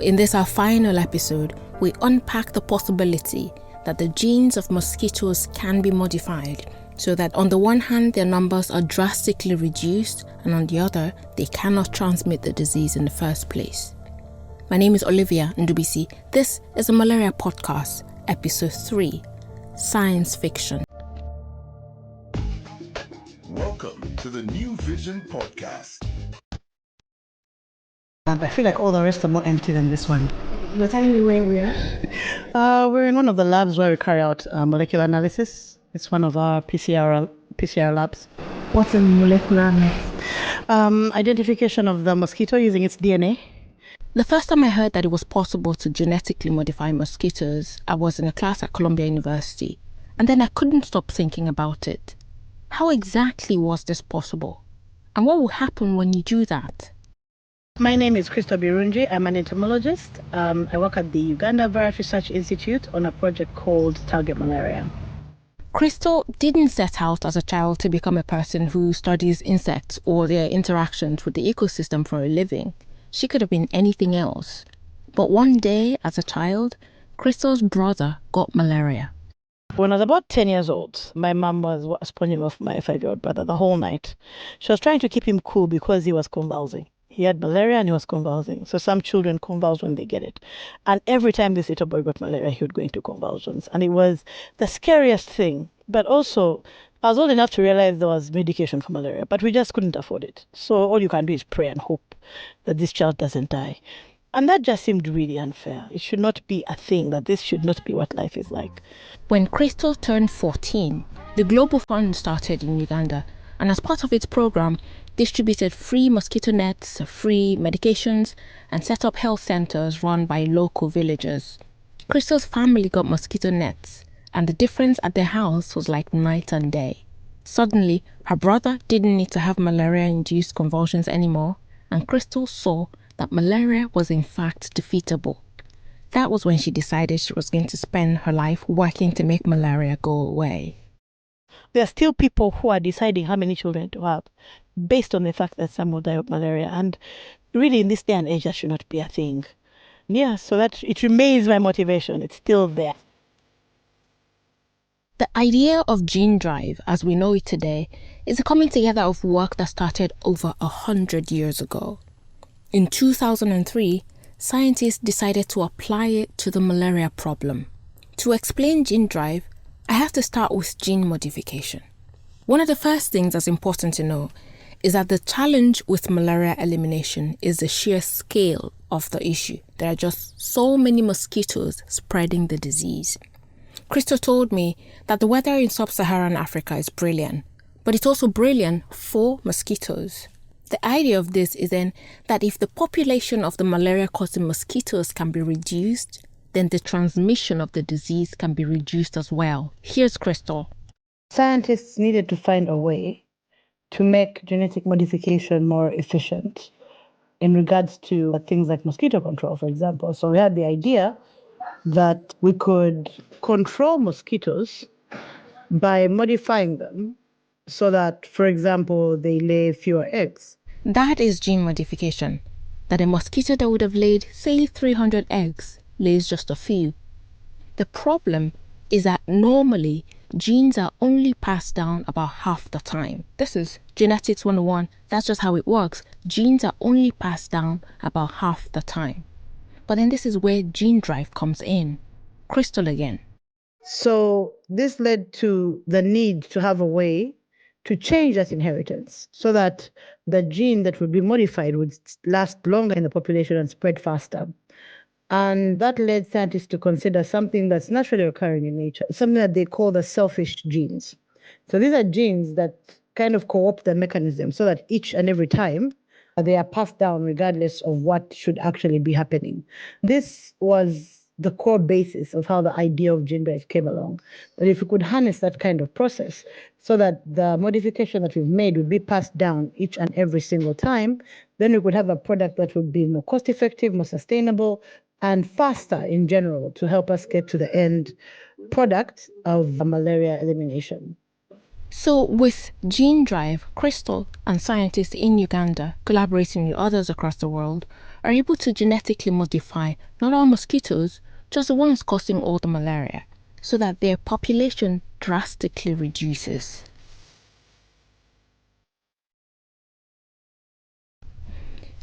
In this, our final episode, we unpack the possibility that the genes of mosquitoes can be modified so that on the one hand, their numbers are drastically reduced, and on the other, they cannot transmit the disease in the first place. My name is Olivia Ndubuisi. This is the Malaria Podcast, Episode 3, Science Fiction. Welcome to the New Vision Podcast. I feel like all the rest are more empty than this one. You're telling me where we are? We're in one of the labs where we carry out molecular analysis. It's one of our PCR labs. What's a molecular analysis? Identification of the mosquito using its DNA. The first time I heard that it was possible to genetically modify mosquitoes, I was in a class at Columbia University, and then I couldn't stop thinking about it. How exactly was this possible? And what will happen when you do that? My name is Crystal Birungi. I'm an entomologist. I work at the Uganda Virus Research Institute on a project called Target Malaria. Crystal didn't set out as a child to become a person who studies insects or their interactions with the ecosystem for a living. She could have been anything else. But one day, as a child, Crystal's brother got malaria. When I was about 10 years old, my mom was sponging off my 5-year-old brother the whole night. She was trying to keep him cool because he was convulsing. He had malaria and he was convulsing. So some children convulse when they get it. And every time this little boy got malaria, he would go into convulsions. And it was the scariest thing. But also, I was old enough to realize there was medication for malaria, but we just couldn't afford it. So all you can do is pray and hope that this child doesn't die. And that just seemed really unfair. It should not be a thing, that this should not be what life is like. When Crystal turned 14, the Global Fund started in Uganda, and as part of its program, distributed free mosquito nets, free medications, and set up health centers run by local villagers. Crystal's family got mosquito nets, and the difference at their house was like night and day. Suddenly, her brother didn't need to have malaria-induced convulsions anymore, and Crystal saw that malaria was in fact defeatable. That was when she decided she was going to spend her life working to make malaria go away. There are still people who are deciding how many children to have based on the fact that some will die of malaria. And really, in this day and age, that should not be a thing. Yeah, so that it remains my motivation. It's still there. The idea of gene drive, as we know it today, is a coming together of work that started over 100 years ago. In 2003, scientists decided to apply it to the malaria problem. To explain gene drive, I have to start with gene modification. One of the first things that's important to know is that the challenge with malaria elimination is the sheer scale of the issue. There are just so many mosquitoes spreading the disease. Crystal told me that the weather in sub-Saharan Africa is brilliant, but it's also brilliant for mosquitoes. The idea of this is then that if the population of the malaria-causing mosquitoes can be reduced, then the transmission of the disease can be reduced as well. Here's Crystal. Scientists needed to find a way to make genetic modification more efficient in regards to things like mosquito control, for example. So we had the idea that we could control mosquitoes by modifying them so that, for example, they lay fewer eggs. That is gene modification. That a mosquito that would have laid, say, 300 eggs lays just a few. The problem is that normally genes are only passed down about half the time. This is genetics 101. That's just how it works. Genes are only passed down about half the time. But then this is where gene drive comes in. Crystal again. So this led to the need to have a way to change that inheritance so that the gene that would be modified would last longer in the population and spread faster. And that led scientists to consider something that's naturally occurring in nature, something that they call the selfish genes. So these are genes that kind of co-opt the mechanism so that each and every time they are passed down regardless of what should actually be happening. This was the core basis of how the idea of gene drive came along. That if we could harness that kind of process so that the modification that we've made would be passed down each and every single time, then we could have a product that would be more cost effective, more sustainable, and faster in general to help us get to the end product of malaria elimination. So, with Gene Drive, Crystal and scientists in Uganda, collaborating with others across the world, are able to genetically modify not all mosquitoes, just the ones causing all the malaria, so that their population drastically reduces.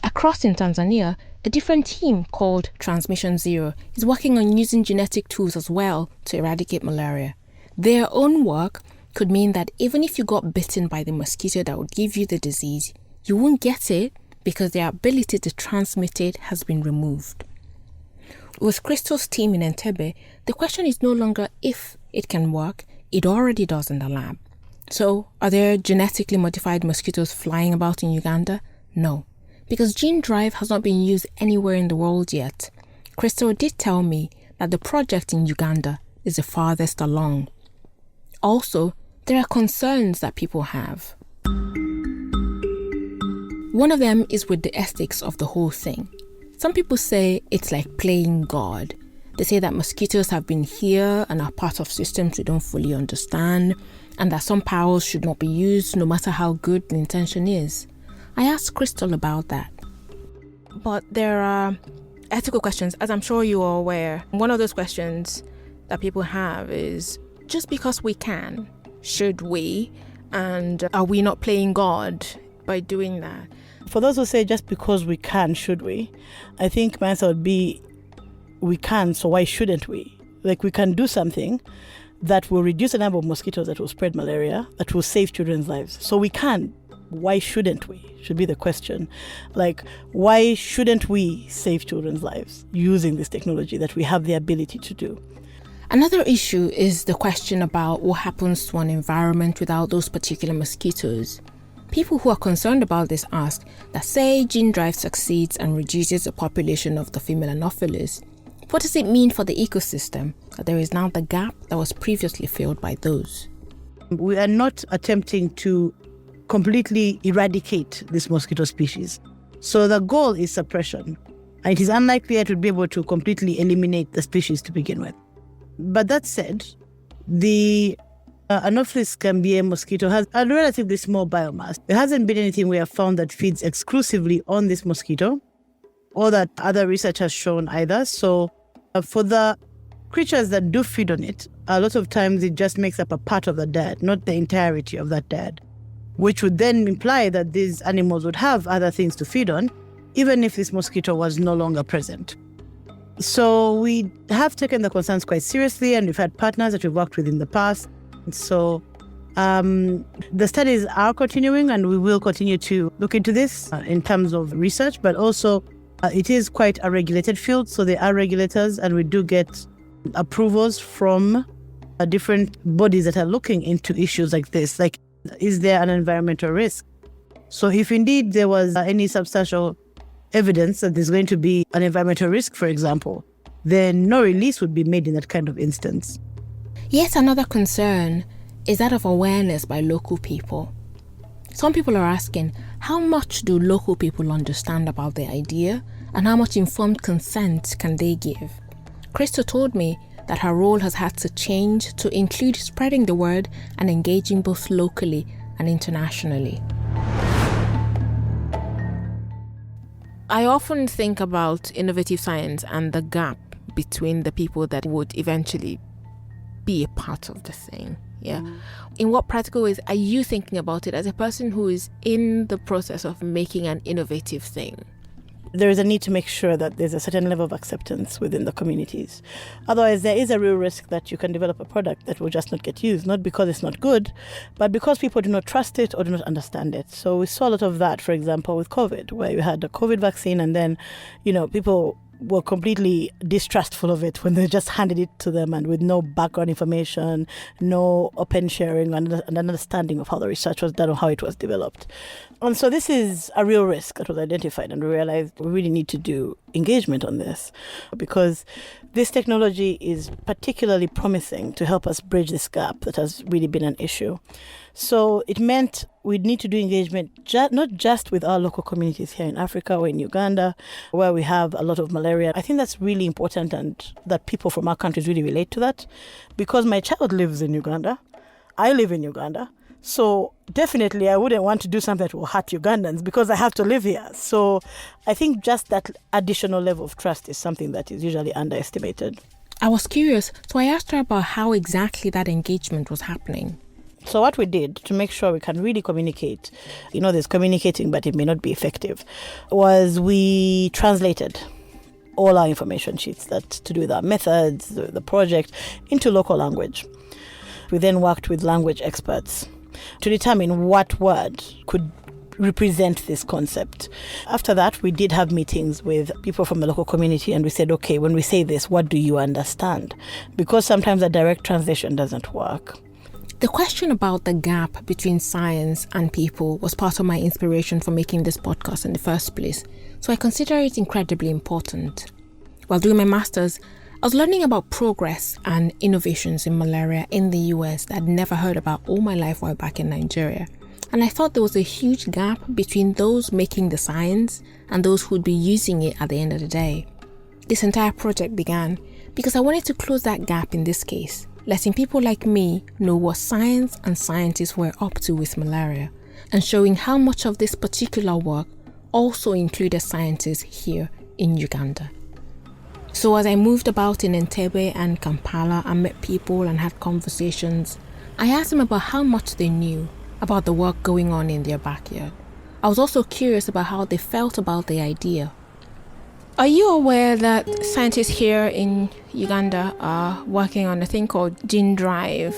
Across in Tanzania, a different team called Transmission Zero is working on using genetic tools as well to eradicate malaria. Their own work could mean that even if you got bitten by the mosquito that would give you the disease, you won't get it because their ability to transmit it has been removed. With Crystal's team in Entebbe, the question is no longer if it can work, it already does in the lab. So, are there genetically modified mosquitoes flying about in Uganda? No, because Gene Drive has not been used anywhere in the world yet. Crystal did tell me that the project in Uganda is the farthest along. Also, there are concerns that people have. One of them is with the ethics of the whole thing. Some people say it's like playing God. They say that mosquitoes have been here and are part of systems we don't fully understand, and that some powers should not be used no matter how good the intention is. I asked Crystal about that. But there are ethical questions, as I'm sure you are aware. One of those questions that people have is, just because we can, should we? And are we not playing God by doing that? For those who say just because we can, should we? I think my answer would be, we can, so why shouldn't we? Like, we can do something that will reduce the number of mosquitoes that will spread malaria, that will save children's lives. So we can. Why shouldn't we? Should be the question. Like, why shouldn't we save children's lives using this technology that we have the ability to do? Another issue is the question about what happens to an environment without those particular mosquitoes. People who are concerned about this ask that, say Gene Drive succeeds and reduces the population of the female Anopheles, what does it mean for the ecosystem that there is now the gap that was previously filled by those? We are not attempting to completely eradicate this mosquito species. So the goal is suppression. And it is unlikely that we'll be able to completely eliminate the species to begin with. But that said, the Anopheles gambia mosquito has a relatively small biomass. There hasn't been anything we have found that feeds exclusively on this mosquito, or that other research has shown either. So for the creatures that do feed on it, a lot of times it just makes up a part of the diet, not the entirety of that diet, which would then imply that these animals would have other things to feed on, even if this mosquito was no longer present. So we have taken the concerns quite seriously, and we've had partners that we've worked with in the past. So the studies are continuing, and we will continue to look into this in terms of research, but also it is quite a regulated field. So there are regulators, and we do get approvals from different bodies that are looking into issues like this. Like, is there an environmental risk? So if indeed there was any substantial evidence that there's going to be an environmental risk, for example, then no release would be made in that kind of instance. Yet another concern is that of awareness by local people. Some people are asking, how much do local people understand about the idea, and how much informed consent can they give? Crystal told me that her role has had to change to include spreading the word and engaging both locally and internationally. I often think about innovative science and the gap between the people that would eventually be a part of the thing. Yeah. In what practical ways are you thinking about it as a person who is in the process of making an innovative thing? There is a need to make sure that there's a certain level of acceptance within the communities. Otherwise, there is a real risk that you can develop a product that will just not get used, not because it's not good, but because people do not trust it or do not understand it. So we saw a lot of that, for example, with COVID, where you had the COVID vaccine, and then, people were completely distrustful of it when they just handed it to them, and with no background information, no open sharing and an understanding of how the research was done or how it was developed. And so this is a real risk that was identified, and we realized we really need to do engagement on this, because this technology is particularly promising to help us bridge this gap that has really been an issue. So it meant we'd need to do engagement not just with our local communities here in Africa or in Uganda, where we have a lot of malaria. I think that's really important, and that people from our countries really relate to that, because my child lives in Uganda. I live in Uganda. So definitely I wouldn't want to do something that will hurt Ugandans because I have to live here. So I think just that additional level of trust is something that is usually underestimated. I was curious, so I asked her about how exactly that engagement was happening. So what we did to make sure we can really communicate, there's communicating but it may not be effective, was we translated all our information sheets that to do with our methods, the project, into local language. We then worked with language experts to determine what word could represent this concept. After that, we did have meetings with people from the local community and we said, okay, when we say this, what do you understand? Because sometimes a direct translation doesn't work. The question about the gap between science and people was part of my inspiration for making this podcast in the first place, so I consider it incredibly important. While doing my master's, I was learning about progress and innovations in malaria in the US that I'd never heard about all my life while back in Nigeria. And I thought there was a huge gap between those making the science and those who'd be using it at the end of the day. This entire project began because I wanted to close that gap in this case, letting people like me know what science and scientists were up to with malaria, and showing how much of this particular work also included scientists here in Uganda. So as I moved about in Entebbe and Kampala and met people and had conversations, I asked them about how much they knew about the work going on in their backyard. I was also curious about how they felt about the idea. Are you aware that scientists here in Uganda are working on a thing called gene drive,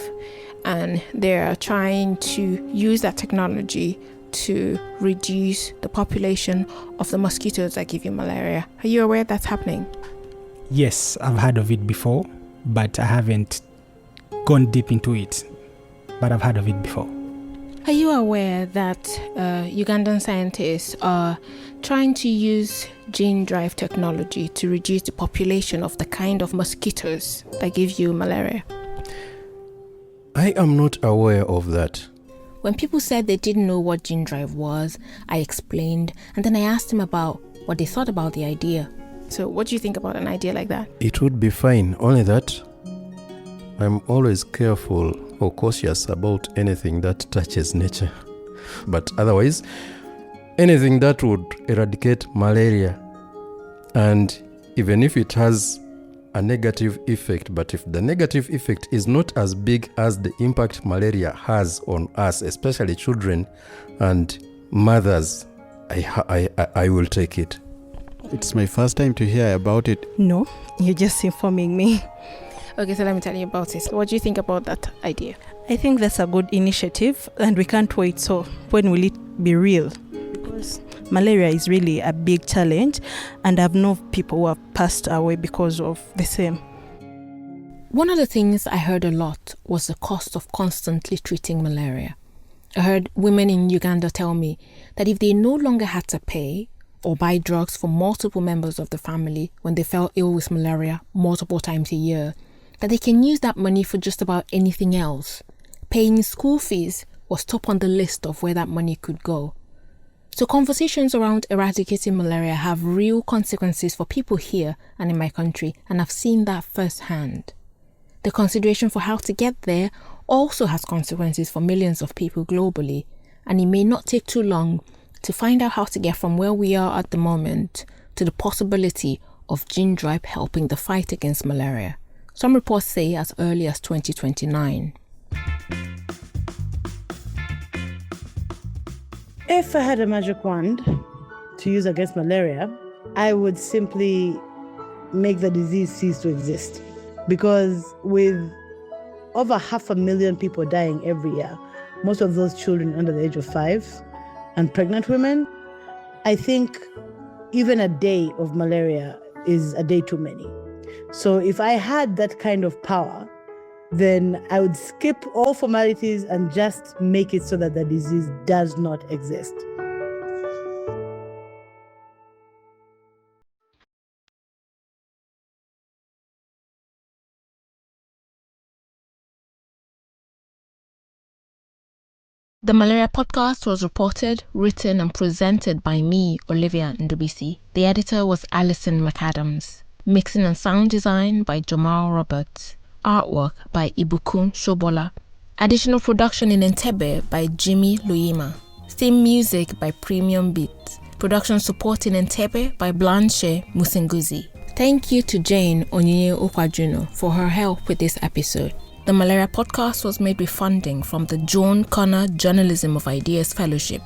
and they're trying to use that technology to reduce the population of the mosquitoes that give you malaria? Are you aware that's happening? Yes, I've heard of it before, but I haven't gone deep into it. But I've heard of it before. Are you aware that Ugandan scientists are trying to use gene drive technology to reduce the population of the kind of mosquitoes that give you malaria? I am not aware of that. When people said they didn't know what gene drive was, I explained, and then I asked them about what they thought about the idea. So what do you think about an idea like that? It would be fine, only that I'm always careful or cautious about anything that touches nature. But otherwise, anything that would eradicate malaria, and even if it has a negative effect, but if the negative effect is not as big as the impact malaria has on us, especially children and mothers, I will take it. It's my first time to hear about it. No, you're just informing me. Okay, so let me tell you about it. What do you think about that idea? I think that's a good initiative and we can't wait. So when will it be real? Because malaria is really a big challenge and I've known people who have passed away because of the same. One of the things I heard a lot was the cost of constantly treating malaria. I heard women in Uganda tell me that if they no longer had to pay or buy drugs for multiple members of the family when they fell ill with malaria multiple times a year, that they can use that money for just about anything else. Paying school fees was top on the list of where that money could go. So conversations around eradicating malaria have real consequences for people here and in my country, and I've seen that firsthand. The consideration for how to get there also has consequences for millions of people globally, and it may not take too long to find out how to get from where we are at the moment to the possibility of gene drive helping the fight against malaria. Some reports say as early as 2029. If I had a magic wand to use against malaria, I would simply make the disease cease to exist. Because with over 500,000 people dying every year, most of those children under the age of 5, and pregnant women, I think even a day of malaria is a day too many. So if I had that kind of power, then I would skip all formalities and just make it so that the disease does not exist. The Malaria Podcast was reported, written and presented by me, Olivia Ndubuisi. The editor was Alison McAdams. Mixing and sound design by Jamal Roberts. Artwork by Ibukun Shobola. Additional production in Entebbe by Jimmy Luima. Theme music by Premium Beats. Production support in Entebbe by Blanche Musinguzi. Thank you to Jane Onyinye Okwajuno for her help with this episode. The Malaria Podcast was made with funding from the Joan Connor Journalism of Ideas Fellowship.